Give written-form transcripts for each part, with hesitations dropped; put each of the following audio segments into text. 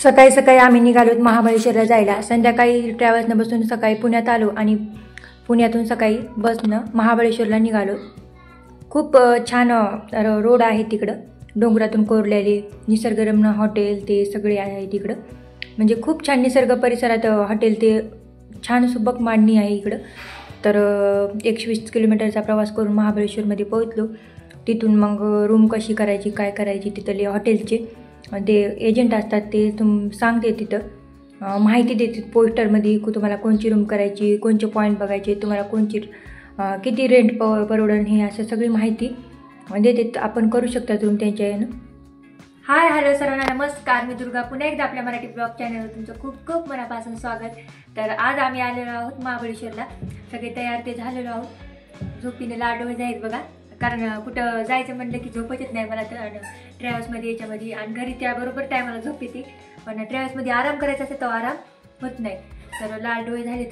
सकाळी सकाळी आम्ही निघालोत महाबळेश्वरला जायला। संध्याकाळी ट्रॅव्हल्सनं बसून सकाळी पुण्यात आलो आणि पुण्यातून सकाळी बसनं महाबळेश्वरला निघालो। खूप छान रोड आहे तिकडं, डोंगरातून कोरलेले निसर्गरम्य हॉटेल ते सगळे आहे तिकडं। म्हणजे खूप छान निसर्ग परिसरात हॉटेल ते छान सुबक मांडणी आहे इकडं। तर 120 किलोमीटरचा प्रवास करून महाबळेश्वरमध्ये पोहोचलो। तिथून मग रूम कशी करायची काय करायची तिथले हॉटेलचे ते एजंट असतात ते सांगते, तिथं माहिती देते पोस्टरमध्ये की तुम्हाला कोणची रूम करायची, कोणचे पॉईंट बघायचे, तुम्हाला कोणची किती रेंट परवडन हे असं सगळी माहिती देते। आपण करू शकता रूम त्यांच्या यानं। हाय हॅलो सर्वांना नमस्कार, मी दुर्गा पुन्हा एकदा आपल्या मराठी ब्लॉग चॅनलवर तुमचं खूप खूप मनापासून स्वागत। तर आज आम्ही आलेलो आहोत महाबळेश्वरला, सगळे तयार ते झालेलो आहोत। झोपीने लाडोळे आहेत बघा, कारण कुठं जायचं म्हटलं की झोपच येत नाही मला ट्रॅव्हल्समध्ये याच्यामध्ये, आणि घरी त्याबरोबर टायमाला झोप येते, पण ट्रॅव्हल्समध्ये आराम करायचा असेल तर आराम होत नाही। तर लाडोळे झाले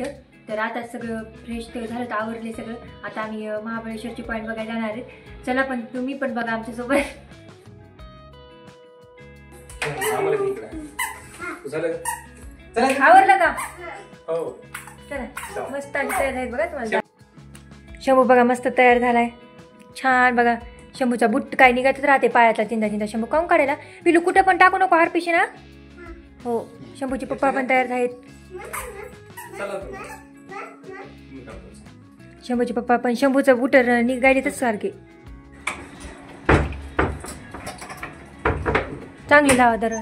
तर आता सगळं फ्रेश ते झालं तर आवरले सगळं। आता आम्ही महाबळेश्वरचे पॉईंट बघायला जाणार आहे। चला पण तुम्ही पण बघा आमच्यासोबत। आवरलं का? हो चला, मस्त तयार आहेत बघा। तुम्हाला शंभू बघा मस्त तयार झालाय, छान बघा। शंभूचा बुट काय निघतच राहते पायातला चिंता चिंता। शंभू काऊन काढायला पिलू कुठं पण टाकू नको हार पिशी ना। हो शंभूचे पप्पा पण तयार आहेत। शंभूचे पप्पा पण शंभूचं बुट निघालीतच सारखे। चांगली लावा दर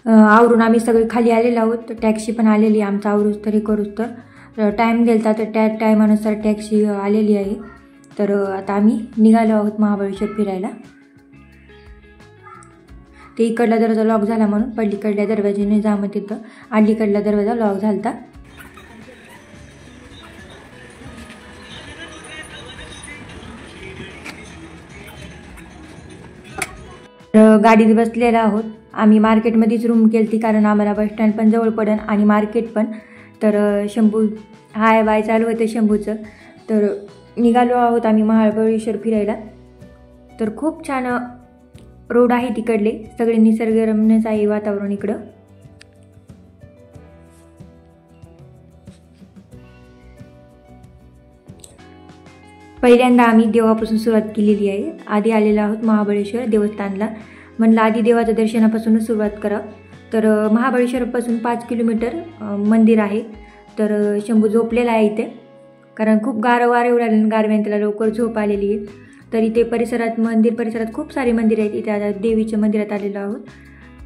आवरून आम्ही सगळे खाली आलेलो आहोत। तर टॅक्सी पण आलेली, आमचा आवरूच तरी करूच तर टाईम दिलता, तर त्या टायमानुसार टॅक्सी आलेली आहे। तर आता आम्ही निघालो आहोत महाबळेश्वर फिरायला। ते इकडला दरवाजा लॉक झाला म्हणून पलीकडल्या दरवाजाने जा मग तिथं अलीकडला दरवाजा लॉक झालता। गाडीत बसलेला आहोत आम्ही। मार्केटमध्येच रूम केली कारण आम्हाला बस स्टँड पण जवळ पडन आणि मार्केट पण। तर शंभू हाय बाय चालू होतं शंभूचं। तर निघालो आहोत आम्ही महाबळेश्वर फिरायला। तर खूप छान रोड आहे तिकडले, सगळे निसर्गरम्यच आहे वातावरण इकडं। पहिल्यांदा आम्ही देवापासून सुरुवात केलेली आहे। आधी आलेलो आहोत महाबळेश्वर देवस्थानला, म्हणलं आधी देवाच्या दर्शनापासूनच सुरुवात करा। तर महाबळेश्वरपासून 5 किलोमीटर मंदिर आहे। तर शंभू झोपलेला आहे इथे, कारण खूप वारे उडाले, गारव्याने त्याला लवकर झोप आलेली आहे। तर इथे परिसरात मंदिर परिसरात खूप सारे मंदिर आहेत। इथे आता देवीच्या मंदिरात आलेलो आहोत,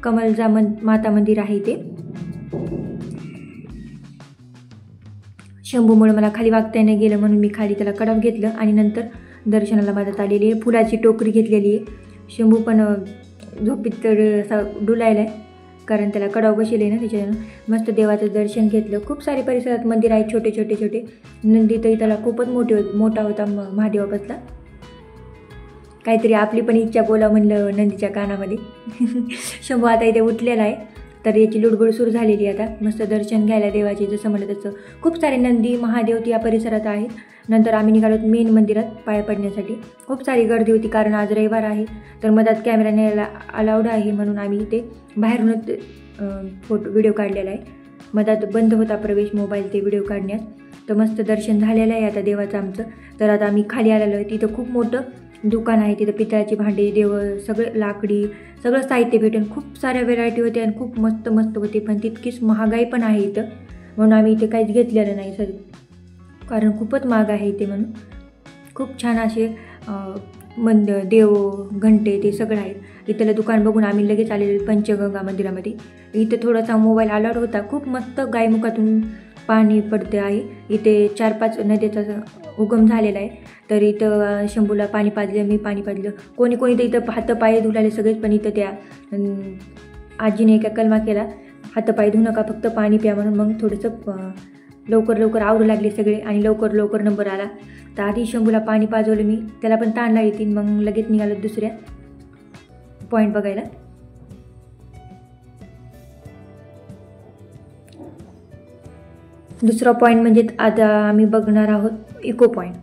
कमलजा माता मंदिर आहे इथे। शंभूमुळे मला खाली वागता नाही गेलं म्हणून मी खाली त्याला कडाव घेतलं आणि नंतर दर्शनाला मदत आलेली आहे। फुलाची टोकरी घेतलेली आहे। शंभू पण झोपीत तर असा डुलायला आहे, कारण त्याला कडाव बसले ना त्याच्यानं। मस्त देवाचं दर्शन घेतलं। खूप सारे परिसरात मंदिर आहेत, छोटे छोटे छोटे। नंदी तरी त्याला खूपच मोठा होता महादेवापासला। काहीतरी आपली पण इच्छा बोला म्हणलं नंदीच्या कानामध्ये। शंभू आता इथे उठलेला आहे, तर याची लुडबुड सुरू झालेली आहे आता। मस्त दर्शन घ्यायला देवाचे, जसं म्हणलं तसं खूप सारे नंदी महादेव या परिसरात आहेत। नंतर आम्ही निघालो मेन मंदिरात पाया पडण्यासाठी। खूप सारी गर्दी होती कारण आज रविवार आहे, तर मधात कॅमेरा न्यायला अलाउड आहे म्हणून आम्ही इथे बाहेरूनच व्हिडिओ काढलेला आहे। मधात बंद होता प्रवेश मोबाईल ते व्हिडिओ काढण्यात। तर मस्त दर्शन झालेलं आहे आता देवाचं आमचं। तर आता आम्ही खाली आलेलो आहे, तिथं खूप मोठं दुकान आहे। तिथं पितळाची भांडी देव सगळं लाकडी सगळं साहित्य भेटून खूप साऱ्या व्हेरायटी होत्या आणि खूप मस्त मस्त होते, पण तितकीच महागाई पण आहे इथं, म्हणून आम्ही इथे काहीच घेतलेलं नाही सर, कारण खूपच महाग आहे इथे म्हणून। खूप छान असे देव घंटे ते सगळं आहे। इथलं दुकान बघून आम्ही लगेच आलेलो पंचगंगा मंदिरामध्ये। इथे थोडासा मोबाईल अलाउड होता। खूप मस्त गायमुखातून पाणी पडते आहे इथे, 4-5 नद्याचा उगम झालेला आहे। तर इथं शंभूला पाणी पाजलं, मी पाणी पाजलं, कोणी तर इथं हातपाय धुलाले सगळेच। पण इथं त्या आजीने एका कलमा केला, हातपाय धुऊ नका फक्त पाणी प्या म्हणून। मग थोडंसं लवकर लवकर आवरू लागले सगळे आणि लवकर लवकर नंबर आला. तर आधी शंभूला पाणी पाजवलं मी, त्याला पण ताण लागली ती. मग लगेच निघालो दुसऱ्या पॉईंट बघायला. दुसरा पॉईंट म्हणजे आता आम्ही बघणार आहोत इको पॉईंट.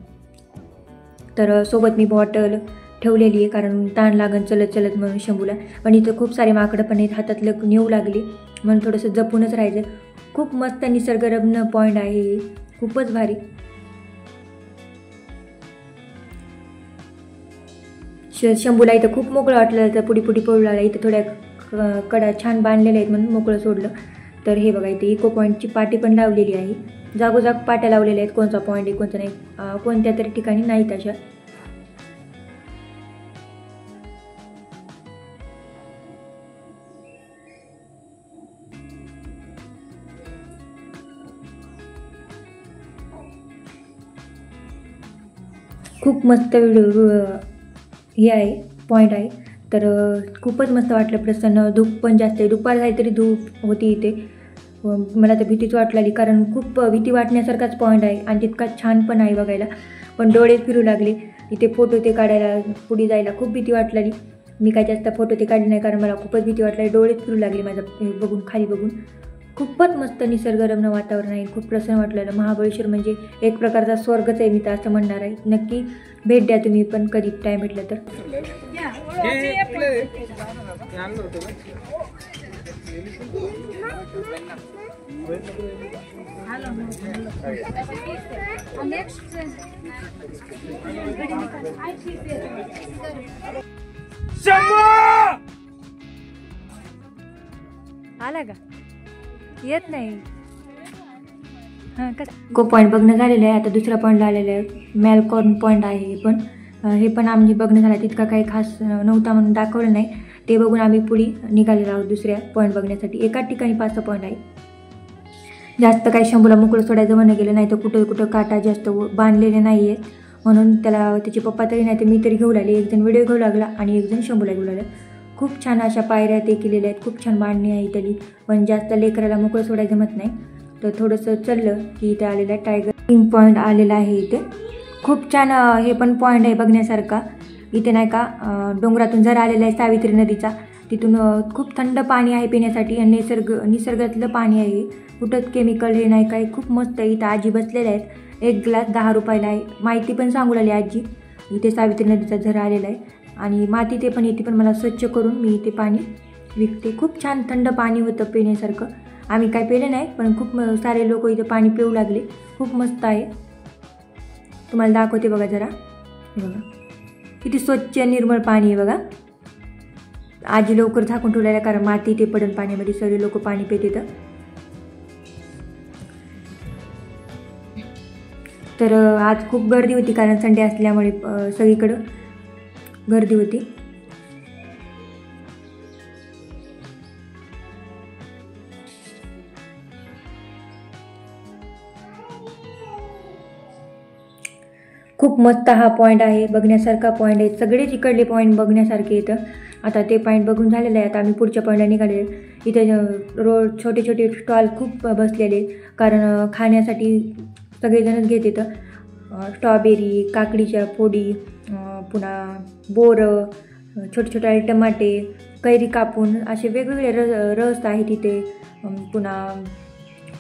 तर सोबत मी बॉटल ठेवलेली आहे कारण ताण लागन चलत चलत म्हणून शंभूला. पण इथं खूप सारे माकडं पण आहेत, हातातलं नेऊ लागली म्हणून थोडंसं जपूनच राहायचं. खूप मस्त निसर्गरम्य पॉईंट आहे हे, खूपच भारी. शंभूला इथं खूप मोकळं वाटलं, तर पुढी पुढी पळू लागला. इथं थोड्या कडा छान बांधलेल्या आहेत म्हणून मोकळं सोडलं. तर हे बघा इथे इको पॉईंटची पाटी पण लावलेली आहे. जागोजाग पाट्या लावलेल्या आहेत, कोणता पॉईंट आहे कोणता नाही, कोणत्या तरी ठिकाणी नाहीत अशा. खूप मस्त हे आहे पॉईंट आहे. तर खूपच मस्त वाटलं, प्रसन्न. धूप पण जास्त आहे, दुपार झाली तरी धूप होती इथे. मला तर भीतीच वाटली कारण खूप भीती वाटण्यासारखाच पॉईंट आहे आणि तितकाच छान पण आहे बघायला. पण डोळे फिरू लागले इथे फोटो ते काढायला, पुढे जायला खूप भीती वाटली. मी काय जास्त फोटो ते काढले नाही कारण मला खूपच भीती वाटली. डोळेच फिरू लागले माझं बघून, खाली बघून. खूपच मस्त निसर्गरम्य वातावरण आहे, खूप प्रसन्न वाटलेलं. महाबळेश्वर म्हणजे एक प्रकारचा स्वर्गच आहे, मी तर असं म्हणणार आहे. नक्की भेट द्या तुम्ही पण कधी टाईम भेटला तर. आला का? येत नाही. हां कसं इको पॉईंट बघणं झालेलं आहे. आता दुसरा पॉईंटला आलेलं आहे, मॅलकॉर्न पॉईंट आहे. हे पण आम्ही बघणं झालं, तितका काही खास नव्हता म्हणून दाखवलं नाही. ते बघून आम्ही पुढे निघालेलो आहोत दुसऱ्या पॉईंट बघण्यासाठी. एकाच ठिकाणी 5 पॉईंट आहे. जास्त काही शंभूला मोकळं सोडायचं म्हणणं गेलं नाही, तर कुठं कुठं काटा जास्त बांधलेले नाही आहेत म्हणून त्याला त्याचे पप्पा तरी नाही तर मी तरी घेऊ लागले. एकजण व्हिडिओ घेऊ लागला आणि एकजण शंभूला घेऊ लागला. खूप छान अशा पायऱ्या ते केलेल्या आहेत, खूप छान बांधणी आहे इथली. पण जास्त लेकराला मोकळं सोडायचं जमत नाही, तर थोडंसं चाललं की इथे आलेलं आहे टायगर किंग पॉईंट आलेला आहे. इथे खूप छान हे पण पॉईंट आहे बघण्यासारखा. इथे नाही का डोंगरातून झरा आलेला आहे सावित्री नदीचा, तिथून खूप थंड पाणी आहे पिण्यासाठी आणि निसर्गातलं पाणी आहे. कुठंच केमिकल हे नाही काय, खूप मस्त आहे. इथं आजी बसलेल्या आहेत, 1 ग्लास 10 रुपयाला आहे. माहिती पण सांगू लागली आजी. इथे सावित्री नदीचा झरा आलेला आहे आणि माती ते पण येते, पण मला स्वच्छ करून मी इथे पाणी विकते. खूप छान थंड पाणी होतं पिण्यासारखं. आम्ही काय पिलं नाही, पण खूप सारे लोक इथे पाणी पिऊ लागले. खूप मस्त आहे, तुम्हाला दाखवते बघा जरा. बघा किती स्वच्छ निर्मळ पाणी आहे बघा. आजी लवकर झाकून ठेवलेलं कारण माती ते पडून पाण्यामध्ये, सगळे लोक पाणी पिते. तर आज खूप गर्दी होती कारण संडे असल्यामुळे सगळीकडं गर्दी होती. खूप मस्त हा पॉईंट आहे, बघण्यासारखा पॉईंट आहे. सगळेच इकडले पॉईंट बघण्यासारखे येतं. आता ते पॉईंट बघून झालेलं आहे. आता आम्ही पुढच्या पॉईंटला निघाले. इथे रोड छोटे छोटे स्टॉल खूप बसलेले कारण खाण्यासाठी सगळेजणच घेत येतं. स्ट्रॉबेरी, काकडीच्या फोडी, पुन्हा बोरं, छोटे छोटे टमाटे, कैरी कापून असे वेगवेगळे रस आहेत इथे. पुन्हा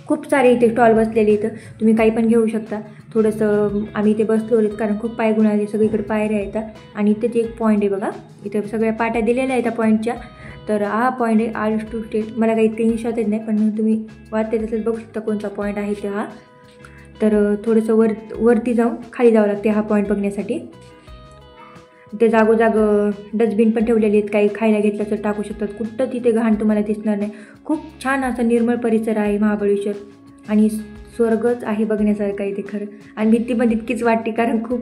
खूप सारे इथे स्टॉल बसलेले. इथं तुम्ही काही पण घेऊ शकता. थोडंसं आम्ही इथे बसलो कारण खूप पाय गुणाले, सगळीकडे पायऱ्या येतात. आणि इथेच एक पॉईंट आहे बघा, इथे सगळ्या पाट्या दिलेल्या आहेत त्या पॉईंटच्या. तर हा पॉईंट आहे आर्ट टू स्टेट. मला काही इतकं इंग्लिश वाटत नाही, पण तुम्ही वाचते तसंच बघू शकता कोणता पॉईंट आहे ते हा. तर थोडंसं वरती जाऊन खाली जावं लागते हा पॉईंट बघण्यासाठी. ते जागोजाग डस्टबिन पण ठेवलेले आहेत, काही खायला घेतलं तर टाकू शकतात. कुठं तिथे घाण तुम्हाला दिसणार नाही. खूप छान असा निर्मळ परिसर आहे महाबळेश्वर आणि स्वर्गच आहे बघण्यासारखं इथे खरं. आणि भीती पण तितकीच वाटते कारण खूप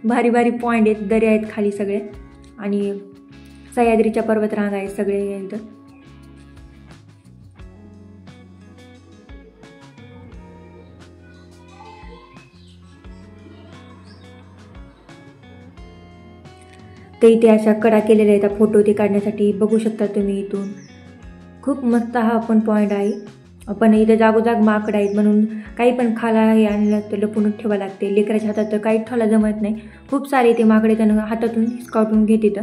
भारी भारी पॉईंट आहेत, दऱ्या आहेत खाली सगळे आणि सह्याद्रीच्या पर्वतरांगा आहेत सगळे इथं. ते इथे अशा कडा केलेल्या आहेत फोटो ते काढण्यासाठी, बघू शकता तुम्ही इथून. खूप मस्त हा पण पॉईंट आहे. पण इथं जागोजाग माकडं आहेत म्हणून काही पण खायला हे आणलं तर लपूनच ठेवावं लागते. लेकराच्या हातात तर काही ठेवायला जमत नाही. खूप सारे ते माकडे त्यानं हातातून हिसकावून घेत.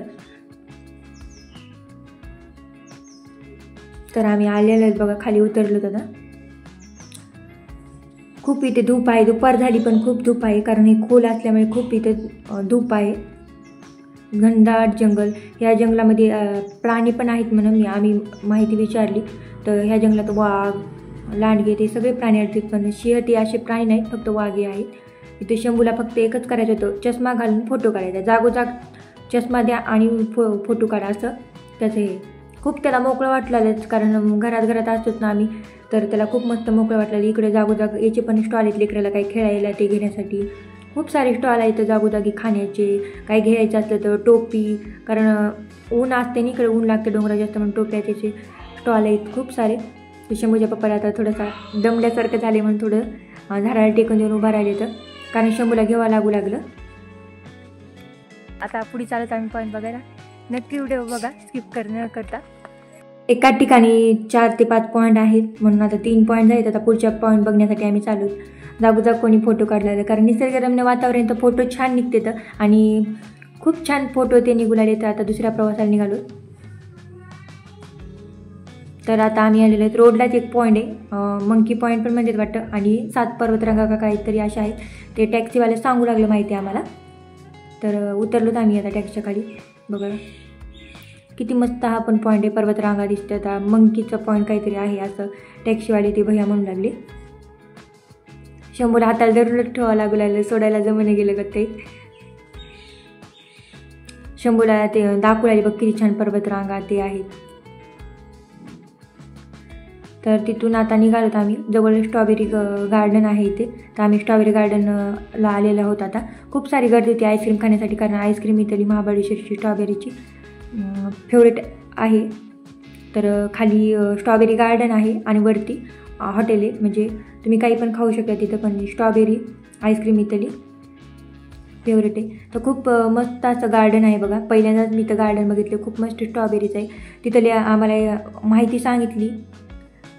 तर आम्ही आलेलो आहेत बघा, खाली उतरलो होतो ना. खूप इथे धूप आहे, दुपार झाली पण खूप धूप आहे कारण हे खोल असल्यामुळे खूप इथे धूप आहे. घनदाट जंगल. ह्या जंगलामध्ये प्राणी पण आहेत म्हणून आम्ही माहिती विचारली तर ह्या जंगलात वाघ, लांडगे ते सगळे प्राणी आहेत, पण सिंह ते असे प्राणी नाहीत, फक्त वाघे आहेत. इथे शंभूला फक्त एकच करायचं होतं, चष्मा घालून फोटो काढायचा. जागोजाग चष्मा द्या आणि फोटो काढा असं त्याचं हे. खूप त्याला मोकळं वाटलं कारण घरात असतोच ना आम्ही, तर त्याला खूप मस्त मोकळं वाटलं. इकडे जागोजाग याचे पण स्टॉल आहेत लेकराला काही खेळायला ते घेण्यासाठी. खूप सारे स्टॉल आहेत जागोजागी खाण्याचे. काही घ्यायचं असलं तर टोपी, कारण ऊन असते ना इकडे, ऊन लागते डोंगरात जास्त म्हणून टोप्या त्याचे स्टॉल आहेत खूप सारे. शंभूच्या पप्पाला आता थोडासा दमल्यासारखं झाले म्हणून थोडं झाडाला टेकून देऊन उभा राहिले तर, कारण शंभूला घेवा लागलं. आता पुढे चालत आम्ही पॉईंट बघायला. नक्की व्हिडिओ बघा, स्किप न करता. एका ठिकाणी 4 ते 5 पॉईंट आहेत म्हणून आता 3 पॉईंट आहेत. आता पुढच्या पॉईंट बघण्यासाठी आम्ही चालू. जागोजाग कोणी फोटो काढला कारण निसर्गरम्य वातावरण तर फोटो छान निघते तर, आणि खूप छान फोटो ते निघू लागले. तर आता दुसऱ्या प्रवासाला निघालो. तर आता आम्ही आलेलो आहेत रोडलाच एक पॉईंट आहे, मंकी पॉईंट पण म्हणतात वाटतं, आणि 7 पर्वतरांगा का काहीतरी अशा आहेत. ते टॅक्सीवाले सांगू लागलं माहिती आहे आम्हाला. तर उतरलोत आम्ही आता टॅक्सीच्या खाली. बघा किती मस्त हा पण पॉईंट आहे, पर्वतरांगा दिसतात. मंकीचं पॉईंट काहीतरी आहे असं टॅक्सीवाले ते भैया म्हणू लागले. शंभूला हाताला धरूनच ठेवावं लागलं, सोडायला जमून गेलं का ते. शंभूला ते दाखवू लागले बघ किती छान पर्वतरांगा ते आहेत. तर तिथून आता निघालोत आम्ही. जवळ स्ट्रॉबेरी गार्डन आहे इथे, तर आम्ही स्ट्रॉबेरी गार्डनला आलेलो आहोत. आता खूप सारी गर्दी होती आईस्क्रीम खाण्यासाठी, कारण आईस्क्रीम इथली महाबळेश्वरची स्ट्रॉबेरीची फेवरेट आहे. तर खाली स्ट्रॉबेरी गार्डन आहे आणि वरती हॉटेल आहे, म्हणजे तुम्ही काही पण खाऊ शकता तिथं, पण स्ट्रॉबेरी आईस्क्रीम इथली फेवरेट आहे. तर खूप मस्त असं गार्डन आहे बघा. पहिल्यांदाच मी तर गार्डन बघितलं, खूप मस्त स्ट्रॉबेरीचं आहे. तिथली आम्हाला माहिती सांगितली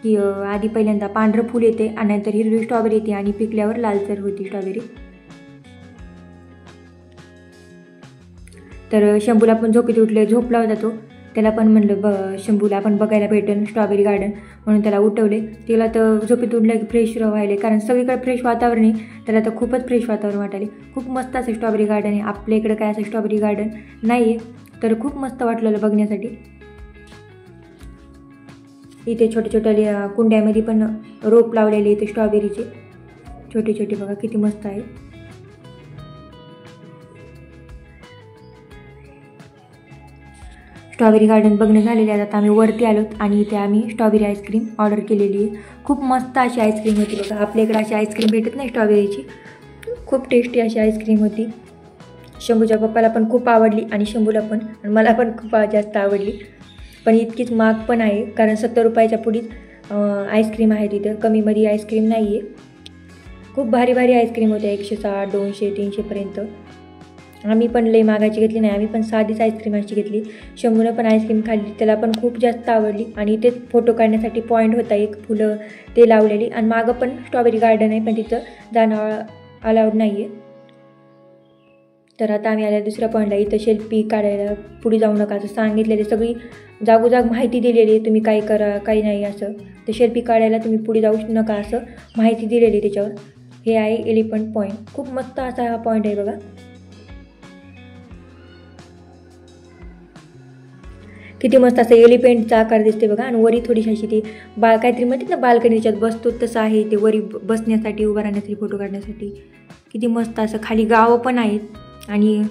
की आधी पहिल्यांदा पांढरं फूल येते आणि नंतर हिरवी स्ट्रॉबेरी येते आणि पिकल्यावर लालसर होती स्ट्रॉबेरी. तर शंभूला पण झोपेत उठले, झोपला होता तो. त्याला पण म्हणलं शंभूला आपण बघायला भेटेल स्ट्रॉबेरी गार्डन, म्हणून त्याला उठवले. तिला तर झोपेत उठलं की फ्रेश व्हायले, कारण सगळीकडे फ्रेश वातावरण आहे. त्याला तर खूपच फ्रेश वातावरण वाटायले. खूप मस्त असं स्ट्रॉबेरी गार्डन आहे. आपल्या इकडं काय असं स्ट्रॉबेरी गार्डन नाही आहे, तर खूप मस्त वाटलेलं बघण्यासाठी. इथे छोट्या छोट्या कुंड्यामध्ये पण रोप लावलेले इथे स्ट्रॉबेरीचे छोटे छोटे. बघा किती मस्त आहे. स्ट्रॉबेरी गार्डन बघणं झालेले आहे. आता आम्ही वरती आलोत आणि इथे आम्ही स्ट्रॉबेरी आईस्क्रीम ऑर्डर केलेली आहे. खूप मस्त अशी आईस्क्रीम होती बघा. आपल्या इकडे अशी आईस्क्रीम भेटत नाही स्ट्रॉबेरीची. खूप टेस्टी अशी आईस्क्रीम होती. शंभूच्या पप्पाला पण खूप आवडली आणि शंभूला पण, आणि मला पण खूप जास्त आवडली. पण इतकीच महाग पण आहे, कारण 70 रुपयाच्या पुढीच आईस्क्रीम आहे तिथं, कमीमध्ये आईस्क्रीम नाही आहे. खूप भारी भारी आईस्क्रीम होत्या, 160, 200, 300पर्यंत. आम्ही पण लई मागायची घेतली नाही, आम्ही पण साधीच आईस्क्रीम अशी घेतली. शंभूनं पण आईस्क्रीम खाल्ली, त्याला पण खूप जास्त आवडली. आणि इथेच फोटो काढण्यासाठी पॉईंट होता एक, फुलं ते लावलेली, आणि मागं पण स्ट्रॉबेरी गार्डन आहे, पण तिथं जाणं अलाउड नाही आहे. तर आता आम्ही आल्या दुसऱ्या पॉईंटला. इथं सेल्फी काढायला पुढे जाऊ नका असं सांगितलेले, सगळी जागोजाग माहिती दिलेली आहे, तुम्ही काय करा काही नाही असं. तर सेल्फी काढायला तुम्ही पुढे जाऊ नका असं माहिती दिलेली त्याच्यावर. हे आहे एलिफंट पॉईंट. खूप मस्त असा हा पॉईंट आहे बघा. किती मस्त असं एलिफंटचा आकार दिसते बघा. आणि वरी थोडीशी अशी ती काहीतरी म्हणतात ना बाल्कनी, त्याच्यात बसतो तसं आहे ते, वरी बसण्यासाठी, उभं राहण्यासाठी, फोटो काढण्यासाठी. किती मस्त असं. खाली गावं पण आहेत आणि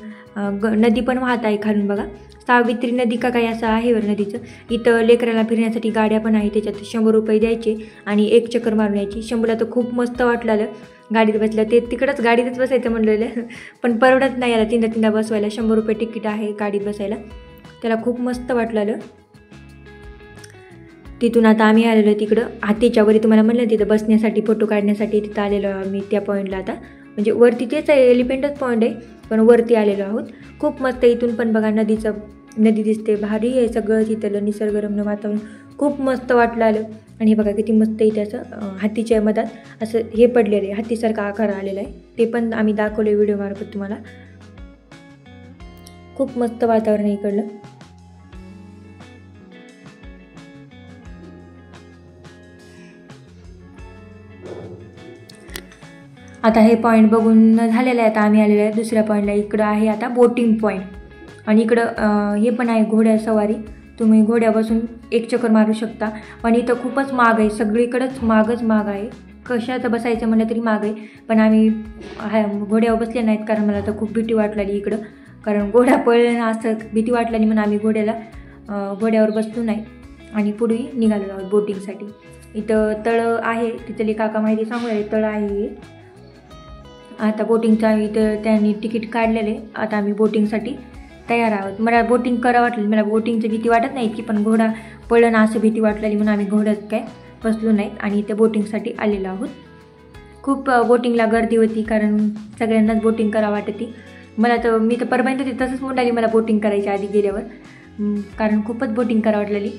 नदी पण वाहत आहे खालून बघा. सावित्री नदी का काही असं आहे बरं नदीचं. इथं लेकराला फिरण्यासाठी गाड्या पण आहे, त्याच्यात 100 रुपये द्यायचे आणि एक चक्कर मारून यायची. शंभूला तर खूप मस्त वाटलं गाडीत बसलं. ते तिकडंच गाडीतच बसायचं म्हणलेलं, पण परवडत नाही याला तीनदा बसवायला. 100 रुपये तिकीट आहे गाडीत बसायला. त्याला खूप मस्त वाटलं. तिथून आता आम्ही आलेलो तिकडं हातीच्या वरी, तुम्हाला म्हणलं तिथं बसण्यासाठी, फोटो काढण्यासाठी तिथं आलेलो आम्ही त्या पॉईंटला. आता म्हणजे वरती तेच आहे, एलिफंटच पॉईंट आहे, पण वरती आलेलो आहोत. खूप मस्त. इथून पण बघा नदी दिसते, भारी आहे सगळं तिथलं निसर्गरम्य वातावरण. खूप मस्त वाटलं. आणि बघा किती मस्त इथे असं हत्तीच्या मधात असं हे पडलेलं आहे, हत्तीसारखा आकार आलेला आहे. ते पण आम्ही दाखवलं व्हिडिओ मार्फत तुम्हाला. खूप मस्त वातावरण आहे इकडलं. आता हे पॉईंट बघून झालेलं आहे. आता आम्ही आलेलो आहे दुसऱ्या पॉईंटला. इकडं आहे आता बोटिंग पॉईंट आणि इकडं हे पण आहे घोड्यासवारी. तुम्ही घोड्या बसून एक चक्कर मारू शकता. पण इथं खूपच महाग आहे, सगळीकडंच महाग आहे. कशात बसायचं म्हणलं तरी महाग आहे. पण आम्ही घोड्यावर बसले नाहीत कारण मला तर खूप भीती वाटलेली इकडं. कारण घोडा पळणं असं भीती वाटल्याने म्हणून आम्ही घोड्यावर बसलो नाही आणि पुढे निघालो आहोत बोटिंगसाठी. इथं तळं आहे, तिथले काका माहिती सांगू राहिले तळं आहे. आता बोटिंगचं आम्ही इथं त्यांनी तिकीट काढलेले. आता आम्ही बोटिंगसाठी तयार आहोत. मला बोटिंग करावं वाटलं, मला बोटिंगची भीती वाटत नाही की, पण घोडा पळणं असं भीती वाटलेली म्हणून आम्ही घोड्यात काय बसलो नाहीत आणि इथे बोटिंगसाठी आलेलो आहोत. खूप बोटिंगला गर्दी होती कारण सगळ्यांनाच बोटिंग करावं वाटते. मला तर मी तर परभणीत होती तसंच म्हणाली मला बोटिंग करायच्या आधी गेल्यावर, कारण खूपच बोटिंग करावं वाटलेली.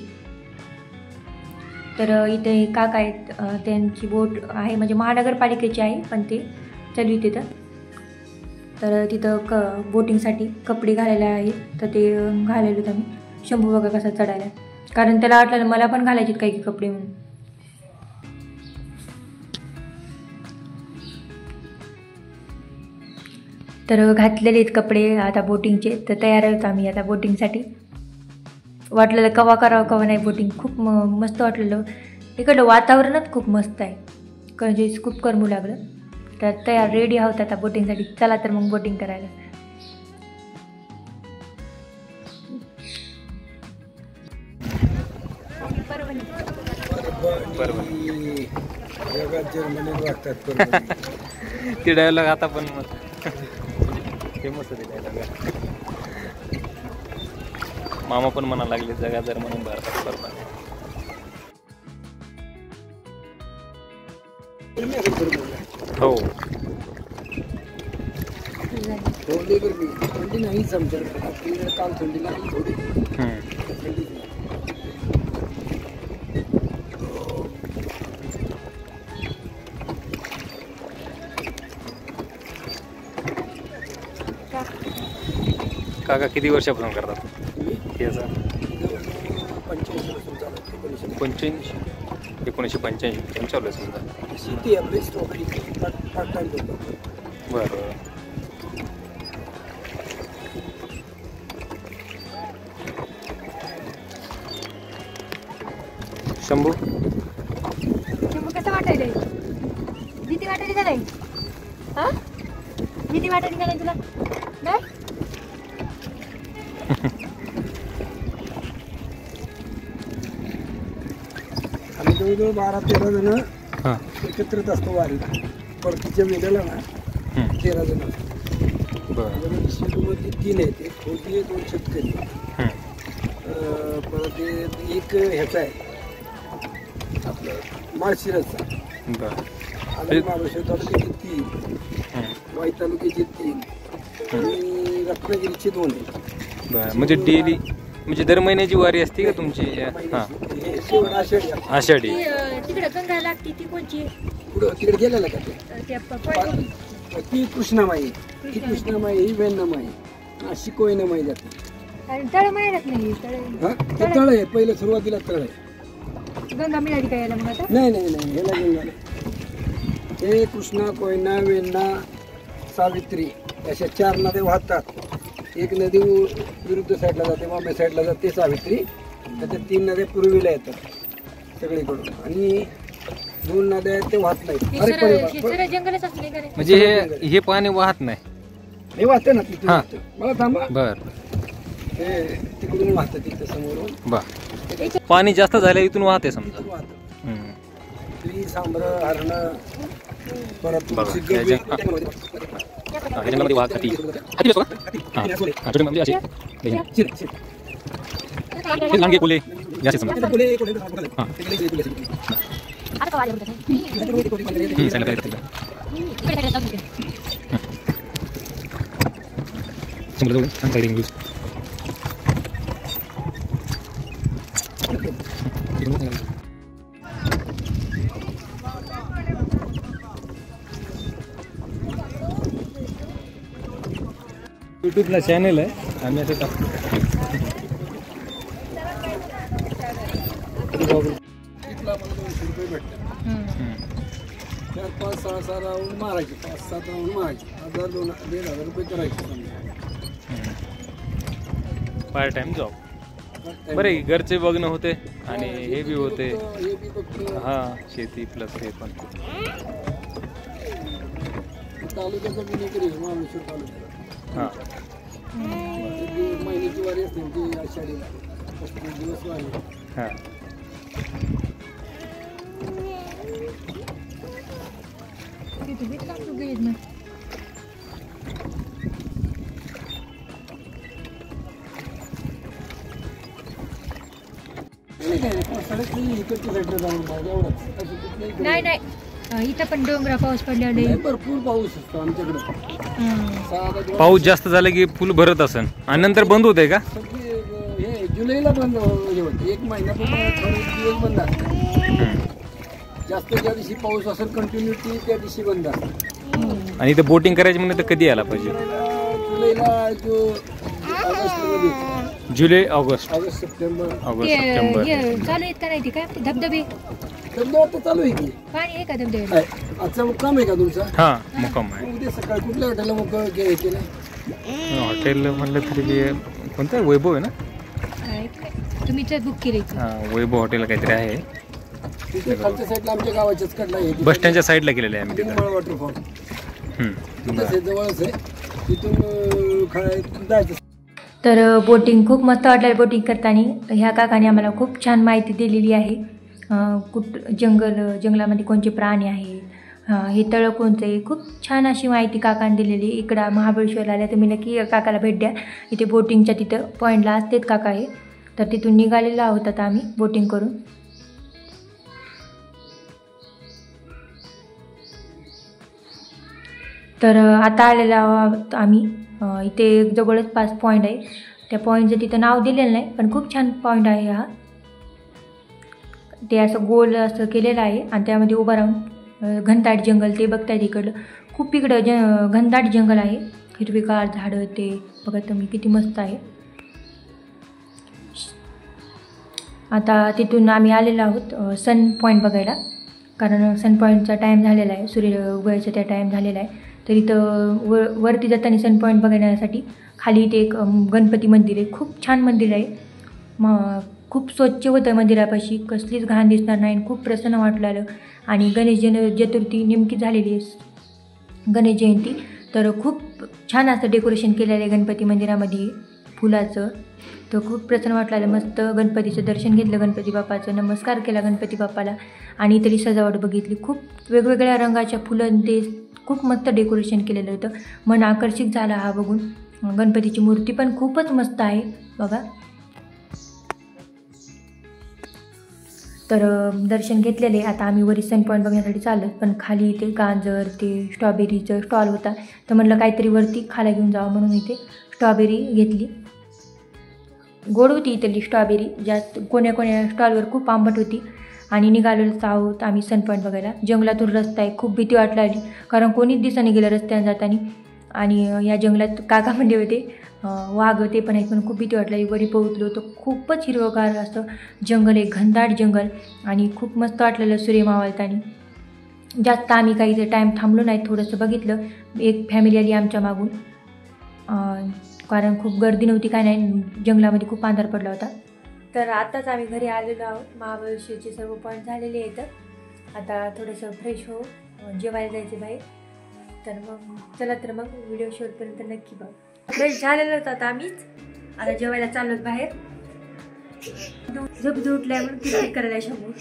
तर इथे काका आहेत, त्यांची बोट आहे म्हणजे महानगरपालिकेची आहे पण ते चालू तिथं. तर तिथं बोटिंगसाठी कपडे घालायला आहेत तर ते घालायला होतं आम्ही. शंभू बघा कसा चढायला, कारण त्याला वाटलं मला पण घालायचे काही कपडे म्हणून. तर घातलेले आहेत कपडे आता बोटिंगचे. तर तयार आहोत आम्ही आता बोटिंगसाठी. वाटलेलं कवा करावं कवा नाही बोटिंग. खूप मस्त वाटलेलं. इकडलं वातावरणच खूप मस्त आहे, म्हणजे खूप करमू लागलं. तर तयार रेडी आहोत आता बोटिंगसाठी. चला तर मग बोटिंग करायला. ते डायलॉग आता पण फेमस होते डायलॉग. मामा पण म्हणा लागले जगा जर म्हणून भारतात परभणी. हो थंडी नाही समजा काल थंडी लागली थोडी. काका किती वर्षापासून करतात याचा? 1985 चालू आहे समजा. शेती आपली स्ट्रॉबेरी पार्ट टाइम करतो. बरं. शंभू कसं वाटायलंय? भीती वाटायली का नाही? हां भीती वाटायली का नाही तुला? नाही आम्ही जवळजवळ 12-13 जण एकत्रित असतो वारीला. परतीच्या वेळेला ना 13 जण असतो. बरं. शेतूमध्ये 3 आहेत, एक फौजी 2 शेतकरी. परत एक ह्याचा आहे आपलं माळशिरसचा. आणि महाबळेश्वर तालुक्याचे 3, वाई तालुक्याचे 3 आणि रत्नागिरीचे 2 आहेत. बरं. म्हणजे डेली म्हणजे दर महिन्याची वारी असते का तुमची? आषाढी. तिकडे गंगा लागते ती कोणची? पुढं तिकडे गेलेला का ती कृष्णामाई. ही कृष्णामाई ही वेण्णामाई अशी कोयनामाई जाते. तळ मिळत नाही. ते तळ आहे पहिलं सुरुवातीला तळ आहे. गंगा मिळाली का याला मग आता? नाही ह्याला गंगा नाही. हे कृष्णा कोयना वेण्णा सावित्री अशा 4 नद्या वाहतात. एक नदी विरुद्ध साईडला जाते, बॉम्बे साईडला जाते सावित्री. त्याच्या 3 नद्या पूर्वेला येतात सगळीकडून आणि 2 नद्या आहेत ते वाहत नाहीत. जंगलच असले का? म्हणजे हे पाणी वाहत नाही. हे वाहते ना तिथून. मला थांबा. बर. हे तिकडून वाहतं तिथं समोरून. बर. पाणी जास्त झालं इथून वाहते समजा. वाहतं सांबर हरणं परत जंगलामध्ये वाहत हाती. हाती असतो का? छोटे म्हणजे असे लांडगे कोले जास्त समजा. हां यूट्यूबला चॅनल आहे, आम्ही आता टाकतो. तिथला मला 200 रुपये भेटतात. 4, 5, 6 राऊंड मारायचे, 5, 7 राऊंड मारायचे, 1000, 1,500 रुपये करायचे. Part time job. बरं आहे, घरचे बघणं होते आणि हे बी होते. हे बी बघतो. हां, शेती प्लस हे पण. तालुक्याचा गुन्हेगारी महाबळेश्वर तालुक्यात. हां, महिन्याची वारी असते ती आषाढीला, 35 दिवस वारी. हां. नाही नाही, इथं पण डोंगरा पाऊस पडल्यावर भरपूर पाऊस असतो आमच्याकडे. पाऊस जास्त झाला की फुल भरत असन आणि नंतर बंद होते का? हे जुलैला बंद हे होते, 1 महिन्यापूर्वी थोडे दिवस बंद असते. जास्त ज्या दिवशी पाऊस असेल कंटिन्युटी त्या दिवशी बंद असते. आणि इथं बोटिंग करायची म्हणजे तर कधी यायला पाहिजे? जुलैला जो ऑगस्टमध्ये, जुलै, ऑगस्ट, सप्टेंबर. सप्टेंबर चालू आहेत का नाही ते काय धबधबे? धबधबा आता चालू आहे की? पाणी आहे का धबधबे? आजचा मुक्काम आहे का तुमचा? हां, मुक्काम आहे. उद्या सकाळी कुठल्या हॉटेलला मुक्काम केलं? हॉटेल म्हणलं तरी बी कोणतं वैभव आहे ना? तुम्ही तर बुक केले? हां, वैभव हॉटेल काहीतरी आहे. तिथे खालच्या साईडला आमच्या गावाच्याच कडला आहे, बस स्टँडच्या साईडला गेलेलं आहे आम्ही तिथं. वॉटरफॉल बरं. जवळच आहे, तिथून जायचं. तर बोटिंग खूप मस्त वाटलं. बोटिंग करताना ह्या काकाने आम्हाला खूप छान माहिती दिलेली आहे. जंगलामध्ये कोणते प्राणी आहेत, हे तळं कोणतं आहे, खूप छान अशी माहिती काकाने दिलेली. इकडं महाबळेश्वरला आल्या तुम्ही नक्की काकाला भेट द्या. इथे बोटिंगच्या तिथं पॉईंटला असतेच काका आहे. तर तिथून निघालेलो आहोत आता आम्ही बोटिंग करून. तर आता आलेलो आहोत आम्ही. इथे जवळच 5 पॉईंट आहे. त्या पॉईंटचं तिथं नाव दिलेलं नाही, पण खूप छान पॉईंट आहे हा. ते असं गोल असं केलेलं आहे आणि त्यामध्ये उभं राहून घनदाट जंगल ते बघताय. तिकडलं खूप इकडं घनदाट जंगल आहे, हिरवीगार झाडं ते बघा तुम्ही किती मस्त आहे. आता तिथून आम्ही आलेलो आहोत सन पॉईंट बघायला, कारण सन पॉईंटचा टाईम झालेला आहे, सूर्य उगवायचा त्या टाईम झालेला आहे. तर इथं वरती जाताना सन पॉईंट बघण्यासाठी खाली इथे एक गणपती मंदिर आहे. खूप छान मंदिर आहे. खूप स्वच्छ होतं मंदिरापाशी, कसलीच घाण दिसणार नाही. खूप प्रसन्न वाटलं. आणि गणेश चतुर्थी नेमकी झालेली आहे, गणेश जयंती. तर खूप छान असं डेकोरेशन केलेलं आहे गणपती मंदिरामध्ये फुलाचं. तर खूप प्रसन्न वाटलं. मस्त गणपतीचं दर्शन घेतलं, गणपती बाप्पाचं नमस्कार केला गणपती बाप्पाला. आणि तरी सजावट बघितली, खूप वेगवेगळ्या रंगाच्या फुलं ते खूप मस्त डेकोरेशन केलेलं होतं. मन आकर्षित झाला हा बघून. गणपतीची मूर्ती पण खूपच मस्त आहे बघा. तर दर्शन घेतलेले. आता आम्ही वरी सन पॉईंट बघण्यासाठी चाललो, पण खाली इथे गाजर ते स्ट्रॉबेरीचं स्टॉल होता. तर म्हणलं काहीतरी वरती खायला घेऊन जावं म्हणून इथे स्ट्रॉबेरी घेतली. गोड होती इथली स्ट्रॉबेरी, जास्त कोण्या स्टॉलवर खूप आंबट होती. आणि निघालेलोच आहोत आम्ही सन पॉईंट बघायला. जंगलातून रस्ता आहे, खूप भीती वाटू लागली कारण कोणीच दिसाने गेलं रस्त्याने जाताना. आणि या जंगलात काका म्हणजे होते वाघ ते पण आहेत, पण खूप भीती वाटली. वरी पोहोचलो तर खूपच हिरवगार असं जंगल आहे, घनदाट जंगल. आणि खूप मस्त वाटलेलं सूर्य मावळताना. जास्त आम्ही काही टाईम थांबलो नाही, थोडंसं बघितलं. एक फॅमिली आली आमच्या मागून, कारण खूप गर्दी नव्हती काय नाही, जंगलामध्ये खूप अंधार पडला होता. तर आत्ताच आम्ही घरी आलेलो आहोत. महाबळेश्वरचे सर्व पॉईंट झालेले आहेत. आता थोडंसं फ्रेश हो, जेवायला जायचं बाहेर. तर मग चला, तर मग व्हिडिओ शेवटपर्यंत नक्की बघ. फ्रेश झालेलं होतं आता आम्हीच. आता जेवायला चाललोत बाहेर. झोप उठलाय म्हणून किती करायला शंभू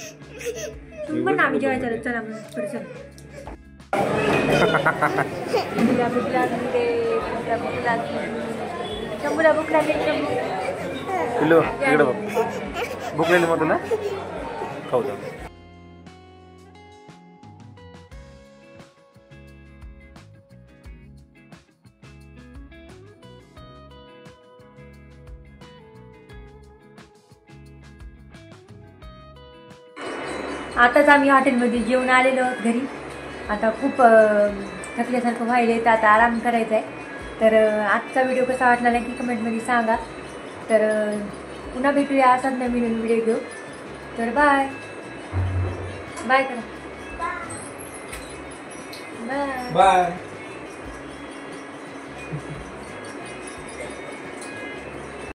तुम्ही पण आम्ही जेवायला चालत. चला मग पुढचं शंभूला भूक लागली. किलो इकडे बघ, भुकलेली मग तुला खाऊ द्या. आताच आम्ही हॉटेलमध्ये जेवण आलेलो आहोत घरी. आता खूप थकल्यासारखं व्हायला आहे, तर आता आराम करायचा आहे. तर आजचा व्हिडिओ कसा वाटला नक्की कमेंटमध्ये सांगा. तर पुन्हा भेटूया असाच नवीन व्हिडिओ घेऊ. तर बाय बाय करा. Bye bye.